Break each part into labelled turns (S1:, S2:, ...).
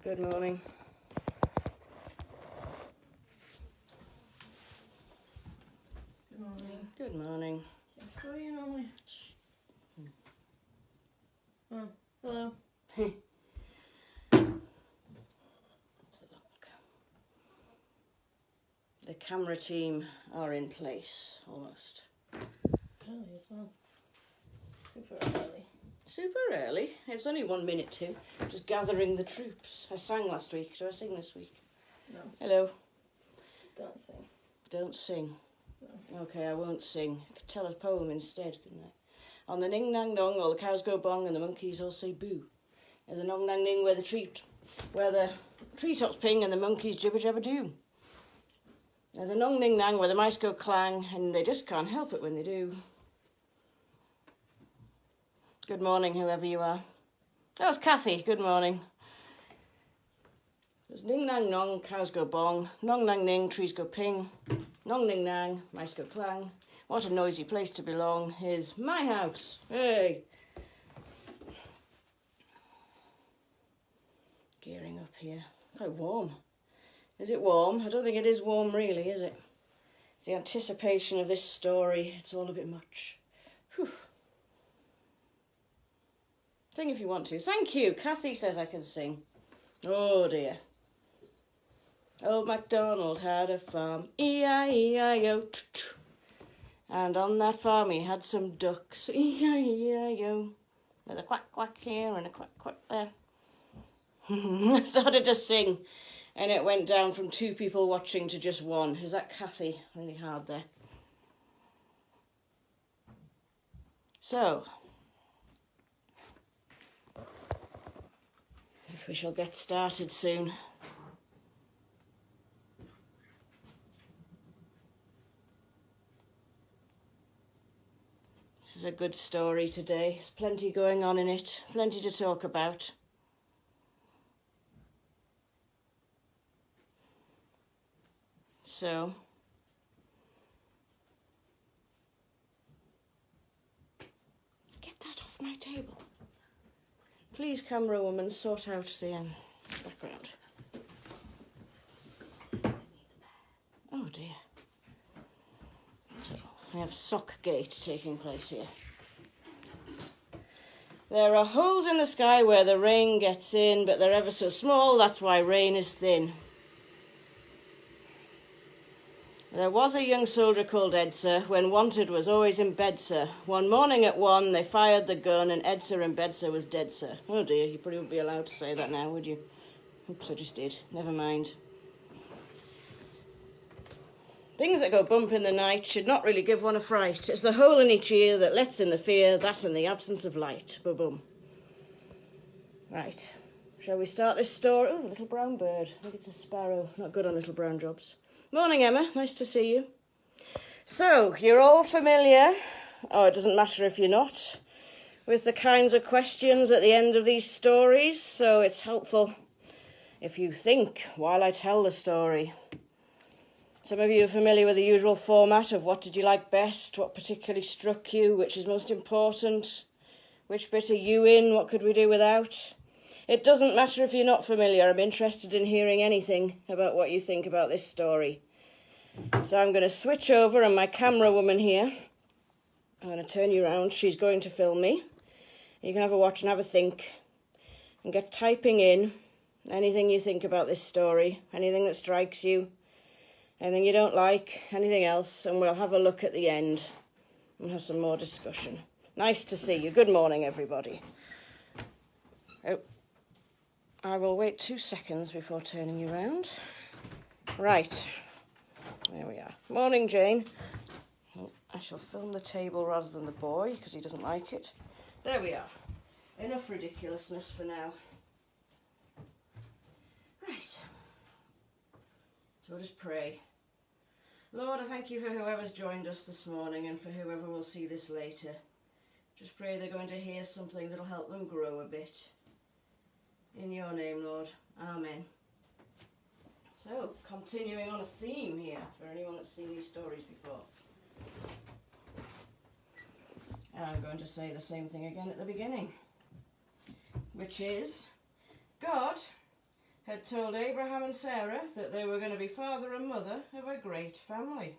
S1: Good morning.
S2: Good morning.
S1: Good morning.
S2: What are you normally? Oh, hello.
S1: Look. The camera team are in place, almost.
S2: Early as well. Super early.
S1: Super early. It's only 1 minute to. Just gathering the troops. I sang last week. Do I sing this week?
S2: No.
S1: Hello.
S2: Don't sing.
S1: Don't sing.
S2: No.
S1: Okay, I won't sing. I could tell a poem instead, couldn't I? On the ning nang nong, all the cows go bong and the monkeys all say boo. There's a nong nang ning where the treetops ping and the monkeys jibber jabber do. There's a nong ning nang where the mice go clang and they just can't help it when they do. Good morning, whoever you are. That was Kathy. Good morning. There's ning nang nong, cows go bong. Nong nang ning, trees go ping. Nong ning nang, mice go clang. What a noisy place to belong. Here's my house. Hey! Gearing up here. Quite warm. Is it warm? I don't think it is warm really, is it? It's the anticipation of this story. It's all a bit much. Whew. Sing if you want to. Thank you. Kathy says I can sing. Oh dear. Old MacDonald had a farm, E-I-E-I-O, and on that farm he had some ducks, E-I-E-I-O, with a quack quack here and a quack quack there. I started to sing, and it went down from 2 people watching to just 1. Is that Kathy? Really hard there. So, if we shall get started soon. This is a good story today. There's plenty going on in it, plenty to talk about. So, get that off my table. Please, camera woman, sort out the background. Oh dear. So, we have Sockgate taking place here. There are holes in the sky where the rain gets in, but they're ever so small, that's why rain is thin. There was a young soldier called Edsa, when wanted was always in bed, sir. One morning at 1, they fired the gun, and Edsa in bed, sir, was dead, sir. Oh dear, you probably wouldn't be allowed to say that now, would you? Oops, I just did. Never mind. Things that go bump in the night should not really give one a fright. It's the hole in each ear that lets in the fear, that and the absence of light. Boom. Right. Shall we start this story? Oh, the little brown bird. I think it's a sparrow. Not good on little brown jobs. Morning, Emma. Nice to see you. So, you're all familiar, it doesn't matter if you're not, with the kinds of questions at the end of these stories, so it's helpful if you think while I tell the story. Some of you are familiar with the usual format of what did you like best, what particularly struck you, which is most important, which bit are you in, what could we do without. It doesn't matter if you're not familiar. I'm interested in hearing anything about what you think about this story. So I'm going to switch over, and my camera woman here, I'm going to turn you around. She's going to film me. You can have a watch and have a think and get typing in anything you think about this story, anything that strikes you, anything you don't like, anything else, and we'll have a look at the end and have some more discussion. Nice to see you. Good morning, everybody. Oh. I will wait 2 seconds before turning you round. Right. There we are. Morning, Jane. Oh, I shall film the table rather than the boy because he doesn't like it. There we are. Enough ridiculousness for now. Right. So we'll just pray. Lord, I thank you for whoever's joined us this morning and for whoever will see this later. Just pray they're going to hear something that'll help them grow a bit. In your name, Lord. Amen. So, continuing on a theme here for anyone that's seen these stories before. I'm going to say the same thing again at the beginning, which is God had told Abraham and Sarah that they were going to be father and mother of a great family.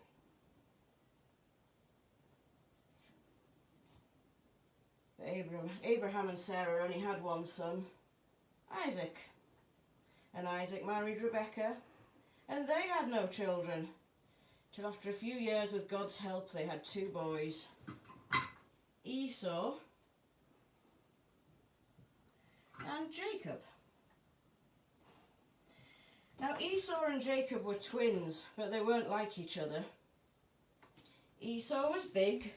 S1: Abraham and Sarah only had one son, Isaac. And Isaac married Rebekah, and they had no children, till after a few years with God's help they had 2 boys, Esau and Jacob. Now Esau and Jacob were twins, but they weren't like each other. Esau was big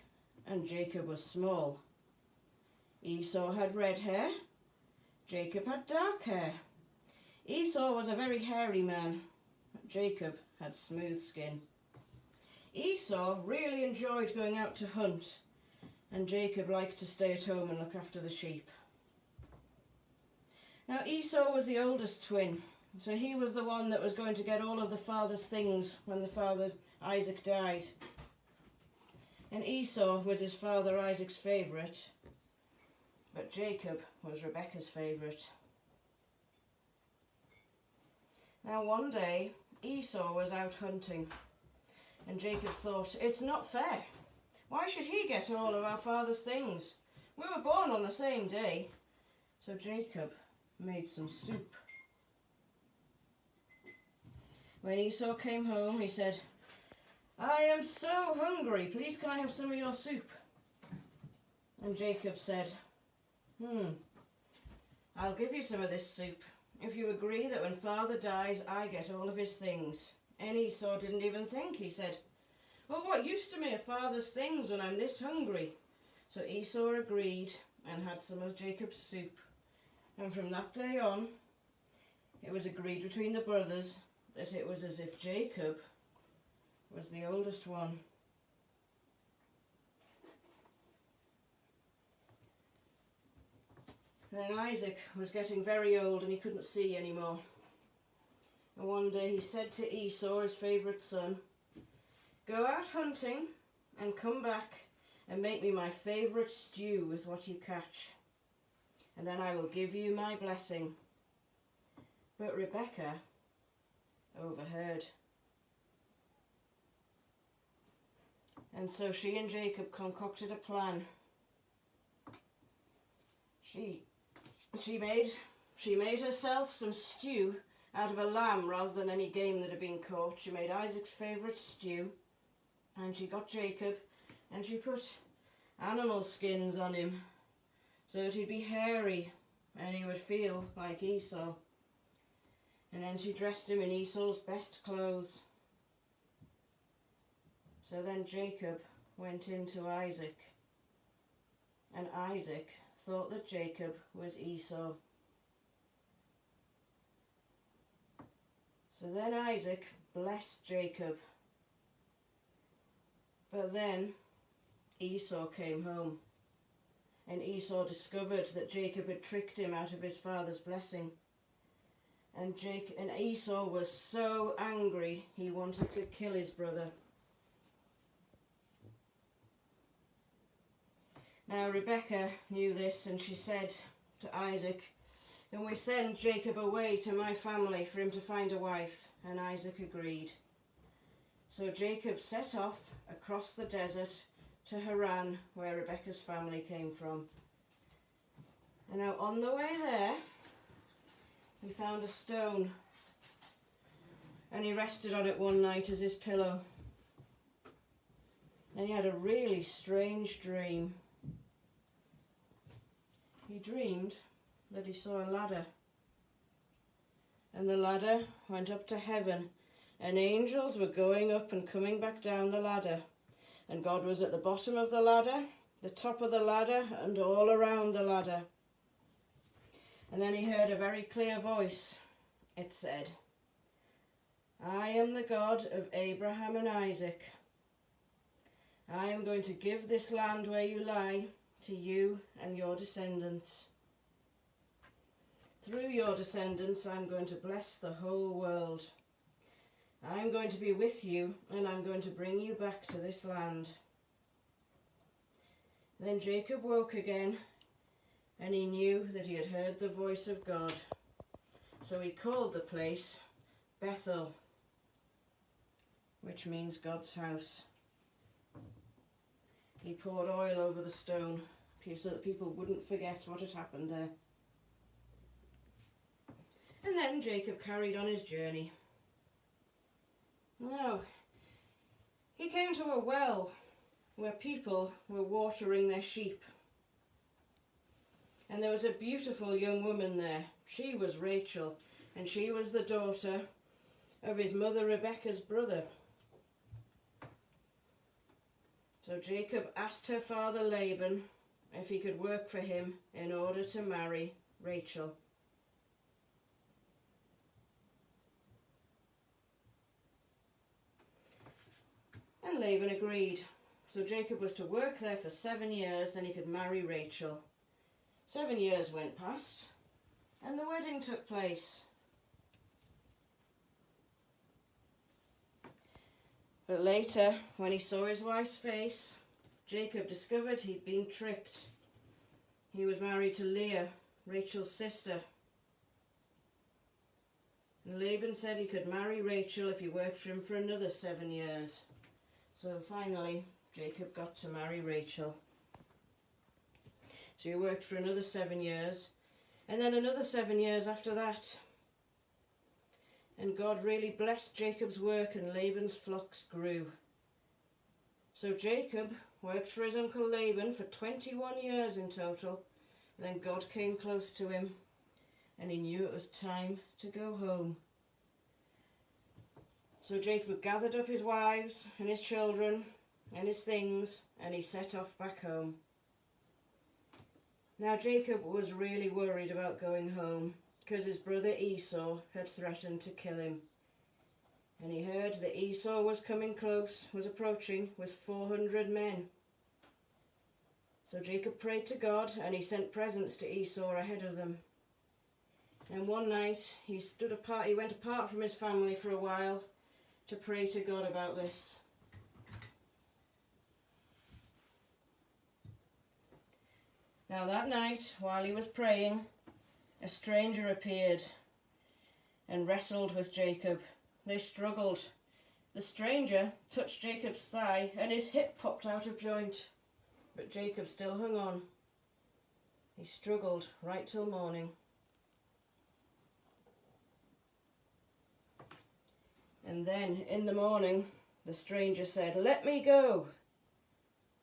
S1: and Jacob was small. Esau had red hair, Jacob had dark hair. Esau was a very hairy man, but Jacob had smooth skin. Esau really enjoyed going out to hunt, and Jacob liked to stay at home and look after the sheep. Now Esau was the oldest twin, so he was the one that was going to get all of the father's things when the father Isaac died. And Esau was his father Isaac's favourite, but Jacob was Rebekah's favourite. Now one day Esau was out hunting, and Jacob thought, it's not fair. Why should he get all of our father's things? We were born on the same day. So Jacob made some soup. When Esau came home, he said, I am so hungry, please can I have some of your soup? And Jacob said, I'll give you some of this soup, if you agree that when father dies, I get all of his things. And Esau didn't even think. He said, well, what use to me of father's things when I'm this hungry? So Esau agreed and had some of Jacob's soup. And from that day on, it was agreed between the brothers that it was as if Jacob was the oldest one. Then Isaac was getting very old and he couldn't see anymore. And one day he said to Esau, his favourite son, go out hunting and come back and make me my favourite stew with what you catch. And then I will give you my blessing. But Rebekah overheard. And so she and Jacob concocted a plan. She made herself some stew out of a lamb rather than any game that had been caught. She made Isaac's favourite stew, and she got Jacob and she put animal skins on him so that he'd be hairy and he would feel like Esau. And then she dressed him in Esau's best clothes. So then Jacob went in to Isaac, and Isaac thought that Jacob was Esau. So then Isaac blessed Jacob. But then Esau came home, and Esau discovered that Jacob had tricked him out of his father's blessing. And Esau was so angry he wanted to kill his brother. Now Rebekah knew this, and she said to Isaac, can we send Jacob away to my family for him to find a wife? And Isaac agreed. So Jacob set off across the desert to Haran, where Rebekah's family came from. And now on the way there, he found a stone, and he rested on it one night as his pillow. And he had a really strange dream. He dreamed that he saw a ladder, and the ladder went up to heaven, and angels were going up and coming back down the ladder, and God was at the bottom of the ladder, the top of the ladder, and all around the ladder. And then he heard a very clear voice. It said, I am the God of Abraham and Isaac. I am going to give this land where you lie to you and your descendants. Through your descendants, I'm going to bless the whole world. I'm going to be with you, and I'm going to bring you back to this land. Then Jacob woke again, and he knew that he had heard the voice of God. So he called the place Bethel, which means God's house. He poured oil over the stone so that people wouldn't forget what had happened there. And then Jacob carried on his journey. Now, he came to a well where people were watering their sheep. And there was a beautiful young woman there. She was Rachel, and she was the daughter of his mother Rebekah's brother. So Jacob asked her father Laban if he could work for him in order to marry Rachel. And Laban agreed. So Jacob was to work there for 7 years, then he could marry Rachel. 7 years went past, and the wedding took place. But later, when he saw his wife's face, Jacob discovered he'd been tricked. He was married to Leah, Rachel's sister. And Laban said he could marry Rachel if he worked for him for another 7 years. So finally, Jacob got to marry Rachel. So he worked for another 7 years, and then another 7 years after that. And God really blessed Jacob's work, and Laban's flocks grew. So Jacob worked for his uncle Laban for 21 years in total. Then God came close to him, and he knew it was time to go home. So Jacob gathered up his wives and his children and his things, and he set off back home. Now Jacob was really worried about going home, because his brother Esau had threatened to kill him. And he heard that Esau was approaching with 400 men. So Jacob prayed to God, and he sent presents to Esau ahead of them. And one night he went apart from his family for a while to pray to God about this. Now that night, while he was praying, a stranger appeared and wrestled with Jacob. They struggled. The stranger touched Jacob's thigh, and his hip popped out of joint. But Jacob still hung on. He struggled right till morning. And then, in the morning, the stranger said, "Let me go."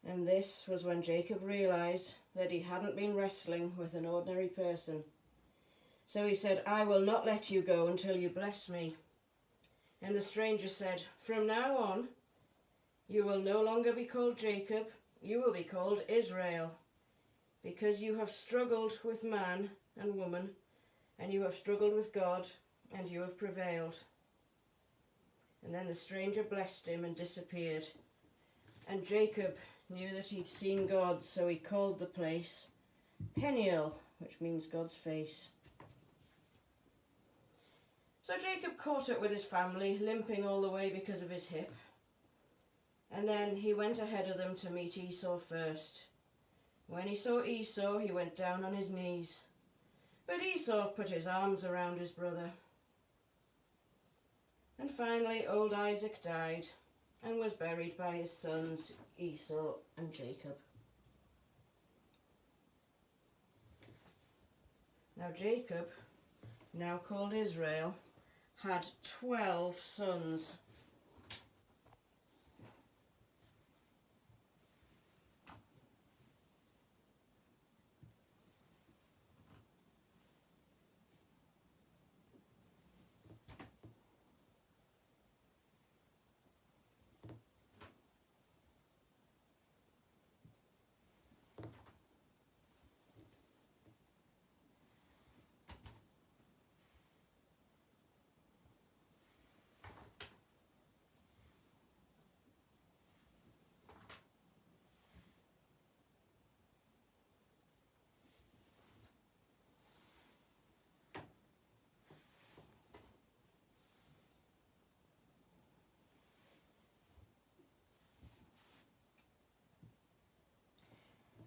S1: And this was when Jacob realized that he hadn't been wrestling with an ordinary person. So he said, "I will not let you go until you bless me." And the stranger said, "From now on, you will no longer be called Jacob, you will be called Israel, because you have struggled with man and woman, and you have struggled with God, and you have prevailed." And then the stranger blessed him and disappeared. And Jacob knew that he'd seen God, so he called the place Peniel, which means God's face. So Jacob caught up with his family, limping all the way because of his hip. And then he went ahead of them to meet Esau first. When he saw Esau, he went down on his knees. But Esau put his arms around his brother. And finally old Isaac died and was buried by his sons Esau and Jacob. Now Jacob, now called Israel, had 12 sons.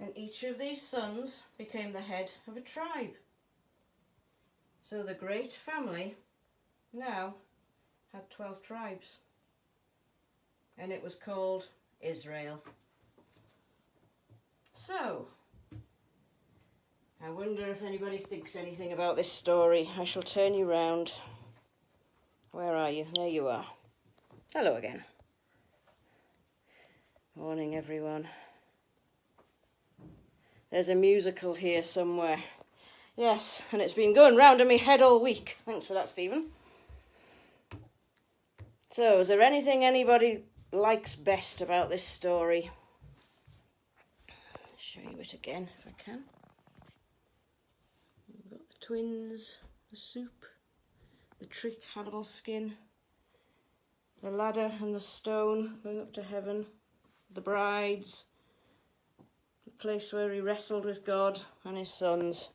S1: And each of these sons became the head of a tribe. So the great family now had 12 tribes, and it was called Israel. So, I wonder if anybody thinks anything about this story. I shall turn you round. Where are you? There you are. Hello again. Morning, everyone. There's a musical here somewhere. Yes, and it's been going round in my head all week. Thanks for that, Stephen. So, is there anything anybody likes best about this story? I'll show you it again if I can. We've got the twins, the soup, the trick animal skin, the ladder and the stone going up to heaven, the brides, the place where he wrestled with God and his sons.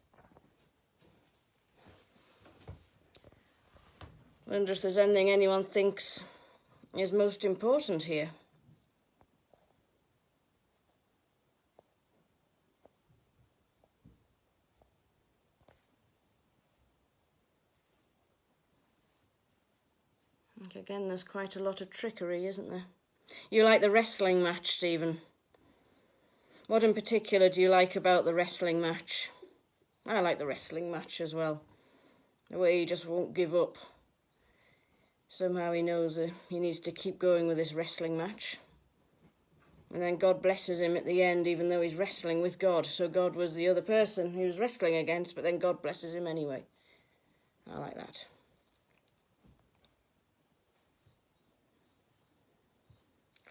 S1: Wonder if there's anything anyone thinks is most important here. Again, there's quite a lot of trickery, isn't there? You like the wrestling match, Stephen? What in particular do you like about the wrestling match? I like the wrestling match as well. The way he just won't give up. Somehow he knows that he needs to keep going with this wrestling match. And then God blesses him at the end, even though he's wrestling with God. So God was the other person he was wrestling against, but then God blesses him anyway. I like that.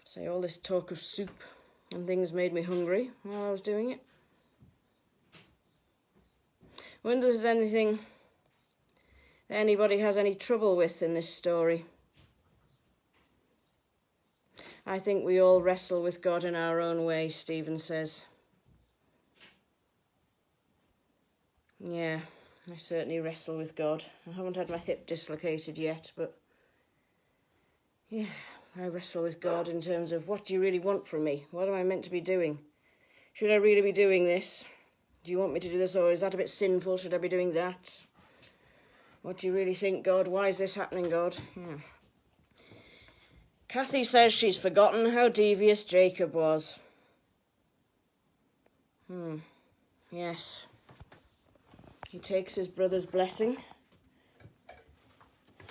S1: Say, all this talk of soup and things made me hungry while I was doing it. Wonder if there's anything that anybody has any trouble with in this story. I think we all wrestle with God in our own way, Stephen says. Yeah, I certainly wrestle with God. I haven't had my hip dislocated yet, but yeah, I wrestle with God in terms of, what do you really want from me? What am I meant to be doing? Should I really be doing this? Do you want me to do this, or is that a bit sinful? Should I be doing that? What do you really think, God? Why is this happening, God? Yeah. Kathy says she's forgotten how devious Jacob was. Yes. He takes his brother's blessing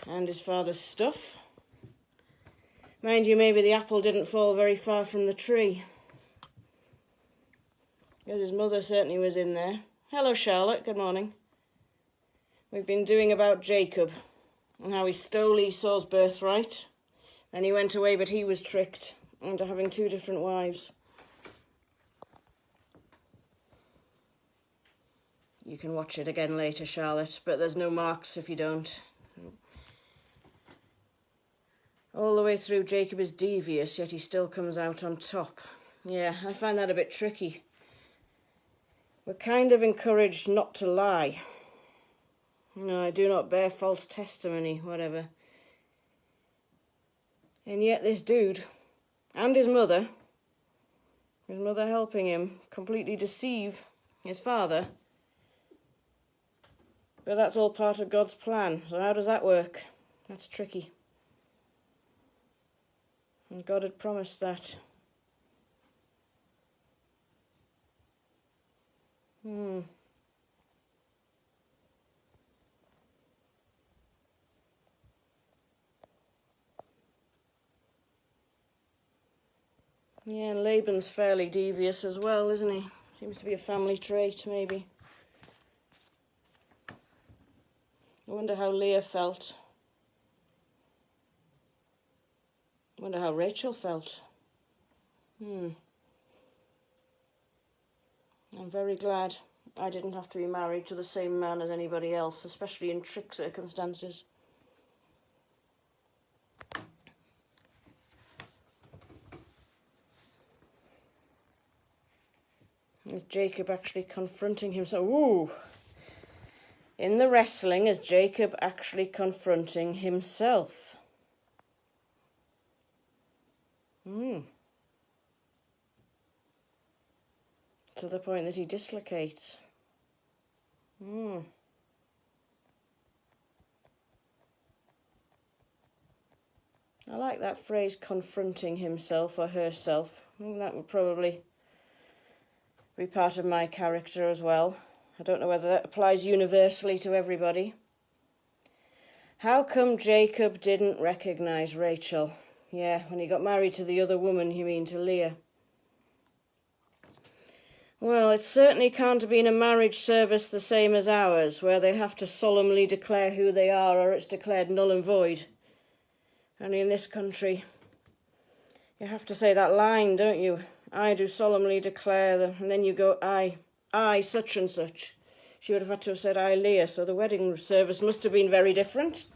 S1: and his father's stuff. Mind you, maybe the apple didn't fall very far from the tree, because his mother certainly was in there. Hello, Charlotte. Good morning. We've been doing about Jacob and how he stole Esau's birthright. Then he went away, but he was tricked into having 2 different wives. You can watch it again later, Charlotte, but there's no marks if you don't. All the way through, Jacob is devious, yet he still comes out on top. Yeah, I find that a bit tricky. We're kind of encouraged not to lie. No, I do not bear false testimony, whatever. And yet this dude, and his mother helping him completely deceive his father. But that's all part of God's plan. So how does that work? That's tricky. And God had promised that. Yeah, and Laban's fairly devious as well, isn't he? Seems to be a family trait, maybe. I wonder how Leah felt. I wonder how Rachel felt. I'm very glad I didn't have to be married to the same man as anybody else, especially in trick circumstances. Is Jacob actually confronting himself? Ooh! In the wrestling, is Jacob actually confronting himself? To the point that he dislocates. I like that phrase, confronting himself or herself. I think that would probably be part of my character as well. I don't know whether that applies universally to everybody. How come Jacob didn't recognise Rachel? Yeah, when he got married to the other woman, you mean to Leah. Well, it certainly can't have been a marriage service the same as ours, where they have to solemnly declare who they are or it's declared null and void. Only in this country, you have to say that line, don't you? I do solemnly declare, and then you go, I, such and such. She would have had to have said, I, Leah, so the wedding service must have been very different.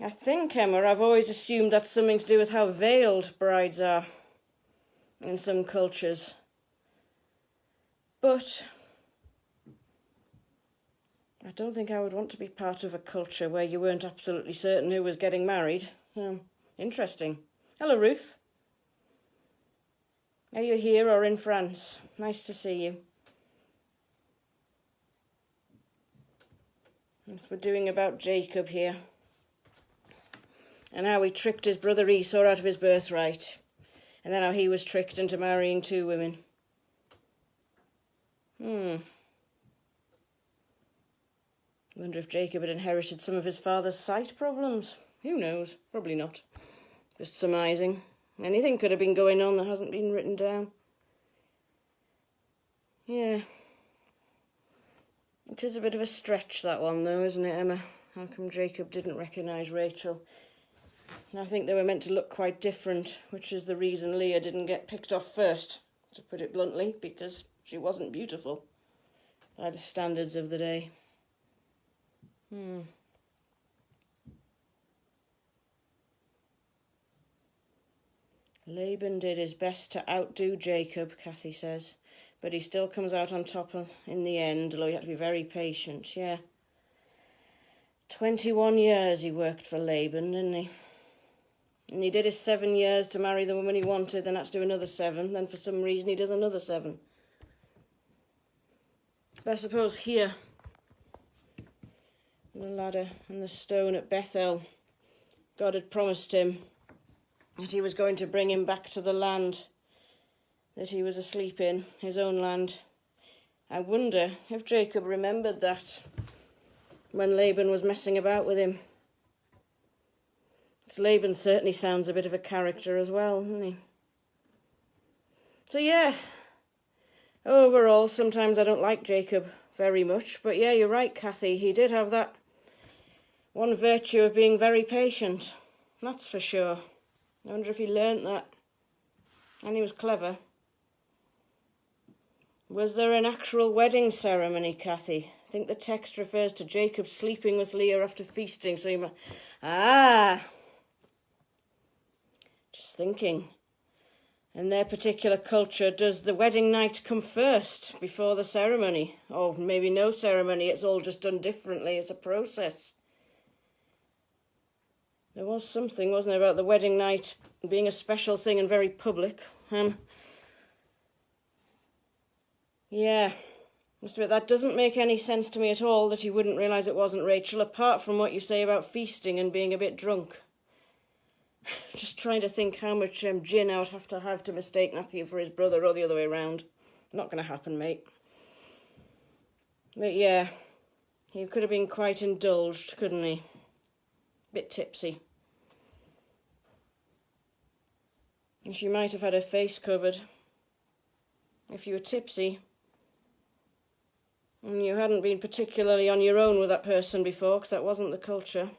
S1: I think, Emma, I've always assumed that's something to do with how veiled brides are in some cultures. But I don't think I would want to be part of a culture where you weren't absolutely certain who was getting married. Interesting. Hello, Ruth. Are you here or in France? Nice to see you. What we're doing about Jacob here. And how he tricked his brother Esau out of his birthright. And then how he was tricked into marrying two women. Wonder if Jacob had inherited some of his father's sight problems. Who knows? Probably not. Just surmising. Anything could have been going on that hasn't been written down. Yeah. It is a bit of a stretch, that one, though, isn't it, Emma? How come Jacob didn't recognise Rachel? And I think they were meant to look quite different, which is the reason Leah didn't get picked off first, to put it bluntly, because she wasn't beautiful by the standards of the day. Laban did his best to outdo Jacob, Kathy says, but he still comes out on top in the end, although he had to be very patient, yeah. 21 years he worked for Laban, didn't he? And he did his 7 years to marry the woman he wanted, then had to do another 7, then for some reason he does another 7. But I suppose here, the ladder and the stone at Bethel, God had promised him that he was going to bring him back to the land that he was asleep in, his own land. I wonder if Jacob remembered that when Laban was messing about with him. Because Laban certainly sounds a bit of a character as well, doesn't he? So yeah, overall, sometimes I don't like Jacob very much, but yeah, you're right, Kathy, he did have that one virtue of being very patient, that's for sure. I wonder if he learnt that. And he was clever. Was there an actual wedding ceremony, Kathy? I think the text refers to Jacob sleeping with Leah after feasting, so you might... Just thinking. In their particular culture, does the wedding night come first, before the ceremony? Or maybe no ceremony, it's all just done differently, it's a process. There was something, wasn't there, about the wedding night being a special thing and very public. Yeah, must admit, that doesn't make any sense to me at all, that you wouldn't realise it wasn't Rachel, apart from what you say about feasting and being a bit drunk. Just trying to think how much gin I would have to mistake Matthew for his brother, or the other way around. Not going to happen, mate. But yeah, he could have been quite indulged, couldn't he? Bit tipsy. And she might have had her face covered. If you were tipsy, and you hadn't been particularly on your own with that person before, because that wasn't the culture.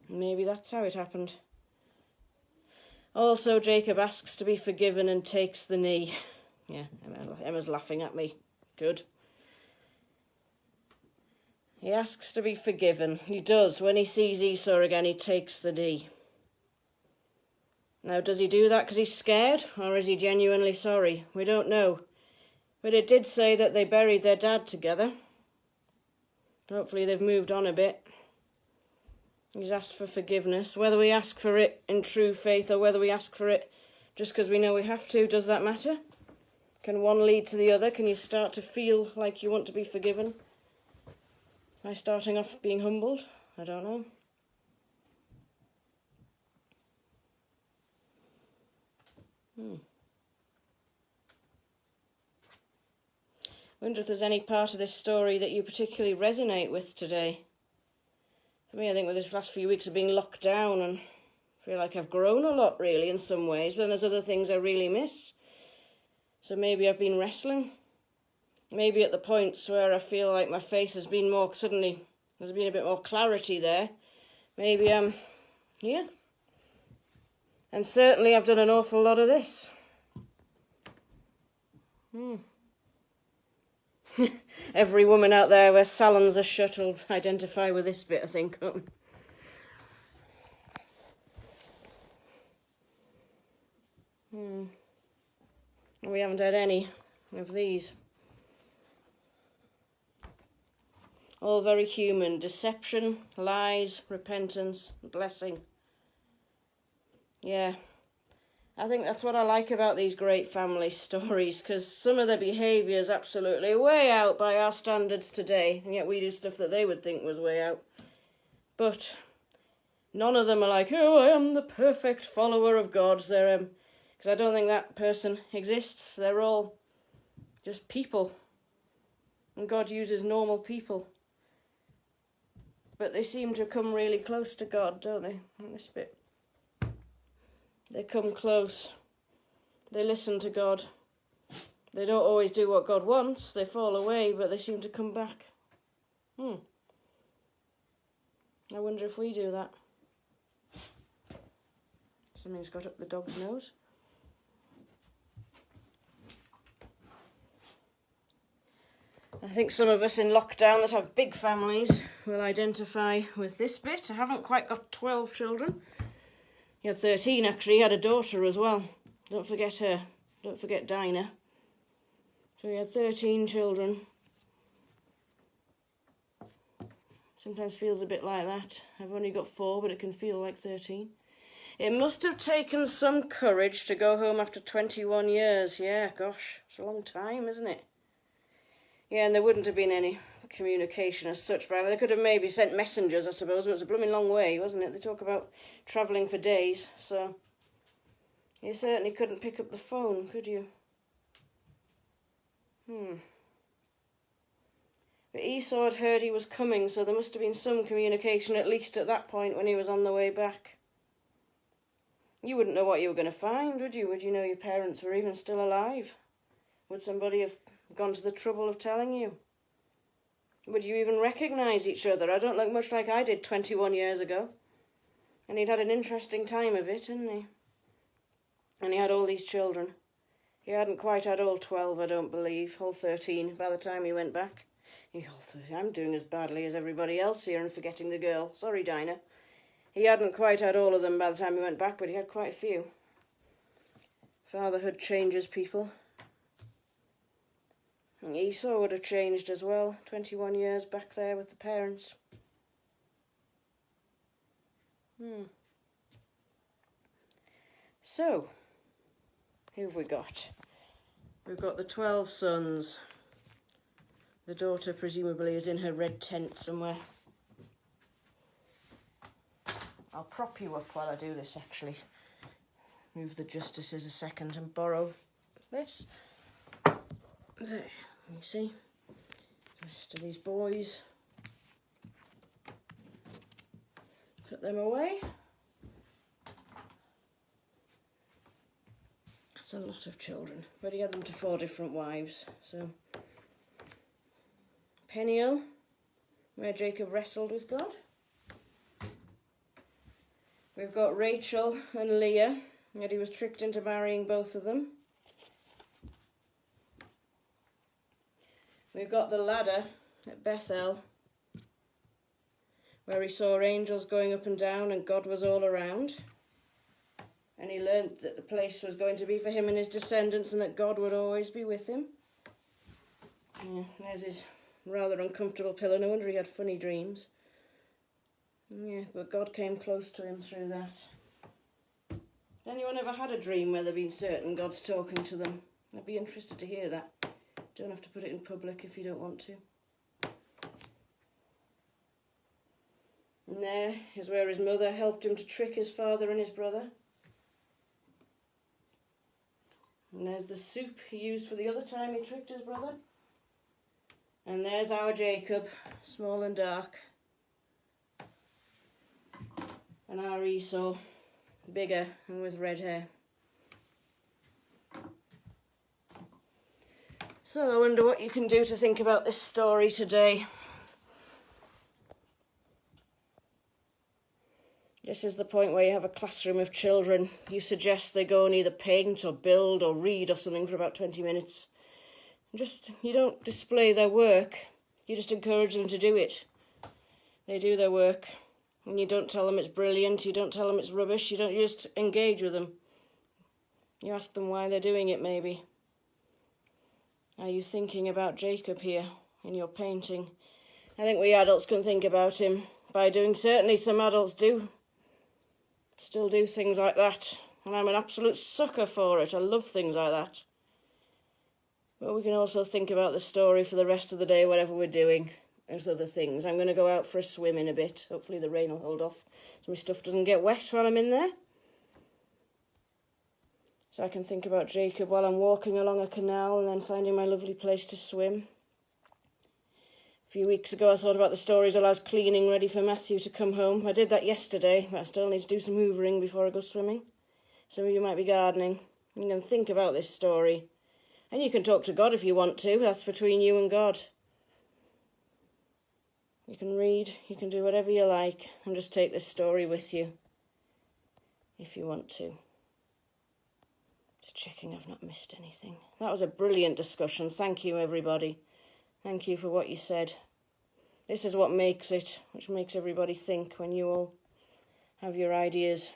S1: Maybe that's how it happened. Also, Jacob asks to be forgiven and takes the knee. Yeah, Emma's laughing at me. Good. He asks to be forgiven. He does. When he sees Esau again, he takes the knee. Now, does he do that because he's scared, or is he genuinely sorry? We don't know. But it did say that they buried their dad together. Hopefully they've moved on a bit. He's asked for forgiveness. Whether we ask for it in true faith or whether we ask for it just because we know we have to, does that matter? Can one lead to the other? Can you start to feel like you want to be forgiven by starting off being humbled? I don't know. I wonder if there's any part of this story that you particularly resonate with today. For me, I think with this last few weeks of being locked down, and I feel like I've grown a lot, really, in some ways, but then there's other things I really miss. So maybe I've been wrestling. Maybe at the points where I feel like my faith has been more, suddenly, there's been a bit more clarity there. Maybe I'm here. And certainly I've done an awful lot of this. Every woman out there where salons are shut will identify with this bit, I think. We haven't had any of these. All very human. Deception, lies, repentance, blessing. Yeah. I think that's what I like about these great family stories, because some of their behaviour is absolutely way out by our standards today, and yet we do stuff that they would think was way out. But none of them are like, oh, I am the perfect follower of God. They're, because I don't think that person exists. They're all just people, and God uses normal people. But they seem to come really close to God, don't they? In this bit. They come close. They listen to God. They don't always do what God wants. They fall away, but they seem to come back. I wonder if we do that. Something's got up the dog's nose. I think some of us in lockdown that have big families will identify with this bit. I haven't quite got 12 children. He had 13 actually, he had a daughter as well. Don't forget her. Don't forget Dinah. So he had 13 children. Sometimes feels a bit like that. I've only got 4, but it can feel like 13. It must have taken some courage to go home after 21 years. Yeah, gosh, it's a long time, isn't it? Yeah, and there wouldn't have been any communication as such, but they could have maybe sent messengers, I suppose. It was a blooming long way, wasn't it? They talk about travelling for days, so you certainly couldn't pick up the phone, could you? But Esau had heard he was coming, so there must have been some communication, at least at that point when he was on the way back. You wouldn't know what you were going to find, would you? Would you know your parents were even still alive? Would somebody have gone to the trouble of telling you? Would you even recognise each other? I don't look much like I did 21 years ago. And he'd had an interesting time of it, hadn't he? And he had all these children. He hadn't quite had all 12, I don't believe, all 13 by the time he went back. He thought, I'm doing as badly as everybody else here and forgetting the girl. Sorry, Dinah. He hadn't quite had all of them by the time he went back, but he had quite a few. Fatherhood changes people. And Esau would have changed as well, 21 years back there with the parents. So, who have we got? We've got the 12 sons. The daughter presumably is in her red tent somewhere. I'll prop you up while I do this, actually. Move the justices a second and borrow this. There, you see. The rest of these boys. Put them away. That's a lot of children. But he had them to 4 different wives, so. Peniel, where Jacob wrestled with God. We've got Rachel and Leah, and he was tricked into marrying both of them. We've got the ladder at Bethel, where he saw angels going up and down and God was all around. And he learnt that the place was going to be for him and his descendants and that God would always be with him. Yeah, there's his rather uncomfortable pillow. No wonder he had funny dreams. Yeah, but God came close to him through that. Anyone ever had a dream where they've been certain God's talking to them? I'd be interested to hear that. Don't have to put it in public if you don't want to. And there is where his mother helped him to trick his father and his brother. And there's the soup he used for the other time he tricked his brother. And there's our Jacob, small and dark. And our Esau, bigger and with red hair. So I wonder what you can do to think about this story today. This is the point where you have a classroom of children. You suggest they go and either paint or build or read or something for about 20 minutes. You don't display their work. You just encourage them to do it. They do their work. And you don't tell them it's brilliant. You don't tell them it's rubbish. You just engage with them. You ask them why they're doing it, maybe. Are you thinking about Jacob here in your painting? I think we adults can think about him by doing, certainly some adults do. Still do things like that. And I'm an absolute sucker for it. I love things like that. But we can also think about the story for the rest of the day, whatever we're doing. There's other things. I'm going to go out for a swim in a bit. Hopefully the rain will hold off so my stuff doesn't get wet while I'm in there. So I can think about Jacob while I'm walking along a canal and then finding my lovely place to swim. A few weeks ago I thought about the stories while I was cleaning, ready for Matthew to come home. I did that yesterday, but I still need to do some hoovering before I go swimming. Some of you might be gardening. You can think about this story. And you can talk to God if you want to. That's between you and God. You can read, you can do whatever you like, and just take this story with you if you want to. Just checking I've not missed anything. That was a brilliant discussion. Thank you, everybody. Thank you for what you said. This is what makes it, which makes everybody think when you all have your ideas.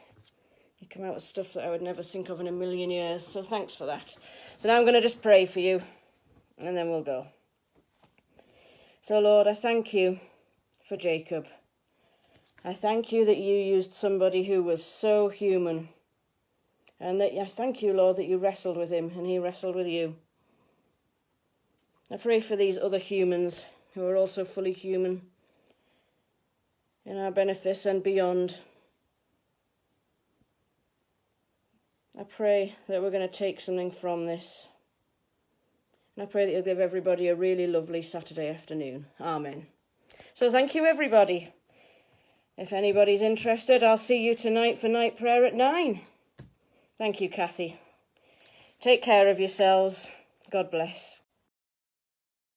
S1: You come out with stuff that I would never think of in a million years, so thanks for that. So now I'm going to just pray for you, and then we'll go. So, Lord, I thank you for Jacob. I thank you that you used somebody who was so human. And that I thank you, Lord, that you wrestled with him and he wrestled with you. I pray for these other humans who are also fully human in our benefice and beyond. I pray that we're going to take something from this. And I pray that you'll give everybody a really lovely Saturday afternoon. Amen. So thank you, everybody. If anybody's interested, I'll see you tonight for night prayer at 9. Thank you, Kathy. Take care of yourselves. God bless.